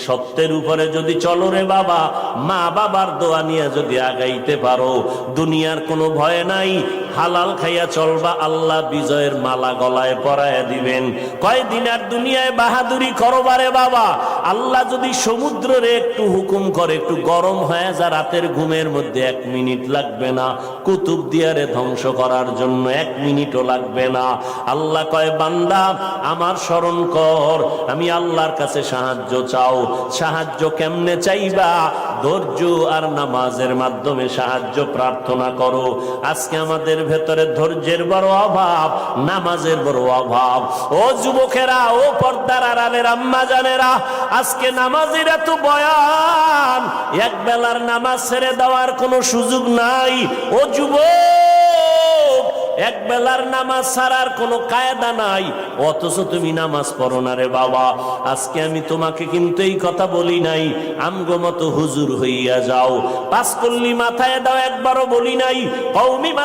সত্যের উপরে যদি চলো রে বাবা, মা বাবার দোয়া নিয়ে যদি আগাইতে পারো, দুনিয়ার কোনো ভয় নাই, হালাল খাইয়া চলবা, আল্লাহ বিজয়ের মালা গলায় পরাইয়া দিবেন। কয়দিন আর দুনিয়ায় বাহাদুরি করবারে বাবা, আল্লাহ যদি সমুদ্রে একটু হুকুম করে একটু গরম হয়ে যা, রাতের ঘুমের মধ্যে 1 মিনিট লাগবে না, কুতুব দিয়ারে ধ্বংস করার জন্য 1 মিনিটও লাগবে না। আল্লাহ কয় বান্দা আমার স্মরণ কর, আমি আল্লাহর কাছে সাহায্য চাও। সাহায্য কেমনে চাইবা? ধৈর্য আর নামাজের মাধ্যমে সাহায্য প্রার্থনা করো। আজকে আমাদের ভেতরে ধৈর্যের বড় অভাব, নামাজের বড় অভাব। ও যুবকেরা, ও পর্দার আড়ালের আম্মা জানেরা, আজকে নামাজের এত বয়ান, এক বেলার নামাজ ছেড়ে দেওয়ার কোনো সুযোগ নাই। ও যুবক, এক বেলার নামাজ ছাড়ার কোনো কায়দা নাই, অথচ তুমি নামাজ পড়ো না রে বাবা। আজকে আমি তোমাকে কিন্তু এই কথা বলি নাই আমগো মতো হুজুর হইয়া যাও, পাঁচ কল্লি মাথায় দাও, একবারও বলি নাই কওমি